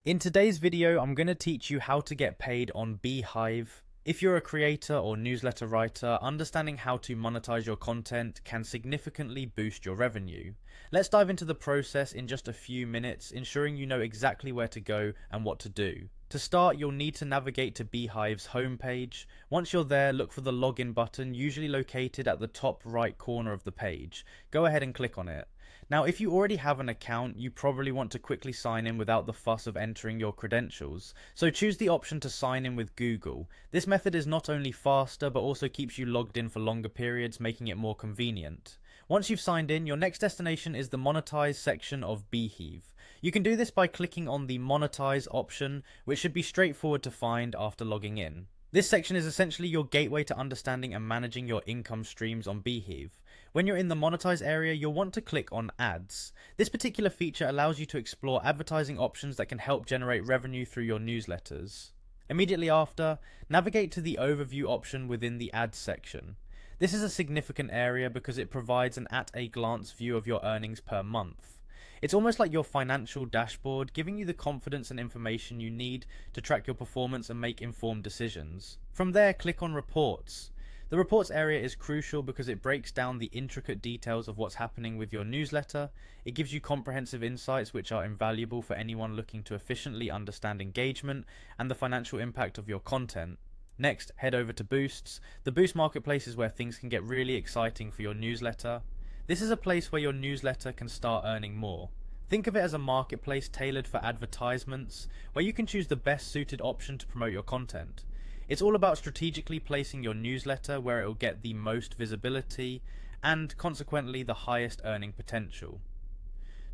In today's video, I'm going to teach you how to get paid on Beehiiv. If you're a creator or newsletter writer, understanding how to monetize your content can significantly boost your revenue. Let's dive into the process in just a few minutes, ensuring you know exactly where to go and what to do. To start, you'll need to navigate to Beehiiv's homepage. Once you're there, look for the login button, usually located at the top right corner of the page. Go ahead and click on it. Now, if you already have an account, you probably want to quickly sign in without the fuss of entering your credentials. So choose the option to sign in with Google. This method is not only faster, but also keeps you logged in for longer periods, making it more convenient. Once you've signed in, your next destination is the Monetize section of Beehiiv. You can do this by clicking on the Monetize option, which should be straightforward to find after logging in. This section is essentially your gateway to understanding and managing your income streams on Beehiiv. When you're in the monetize area, you'll want to click on ads. This particular feature allows you to explore advertising options that can help generate revenue through your newsletters. Immediately after, navigate to the overview option within the ads section. This is a significant area because it provides an at-a-glance view of your earnings per month. It's almost like your financial dashboard, giving you the confidence and information you need to track your performance and make informed decisions. From there, click on Reports. The Reports area is crucial because it breaks down the intricate details of what's happening with your newsletter. It gives you comprehensive insights which are invaluable for anyone looking to efficiently understand engagement and the financial impact of your content. Next, head over to Boosts. The Boost marketplace is where things can get really exciting for your newsletter. This is a place where your newsletter can start earning more. Think of it as a marketplace tailored for advertisements, where you can choose the best suited option to promote your content. It's all about strategically placing your newsletter where it will get the most visibility and consequently the highest earning potential.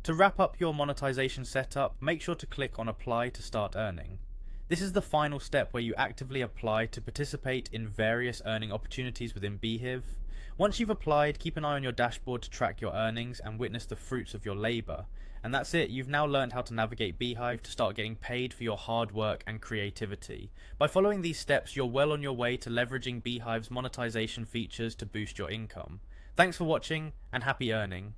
To wrap up your monetization setup, make sure to click on Apply to start earning. This is the final step where you actively apply to participate in various earning opportunities within Beehiiv. Once you've applied, keep an eye on your dashboard to track your earnings and witness the fruits of your labor. And that's it, you've now learned how to navigate Beehiiv to start getting paid for your hard work and creativity. By following these steps, you're well on your way to leveraging Beehiiv's monetization features to boost your income. Thanks for watching and happy earning.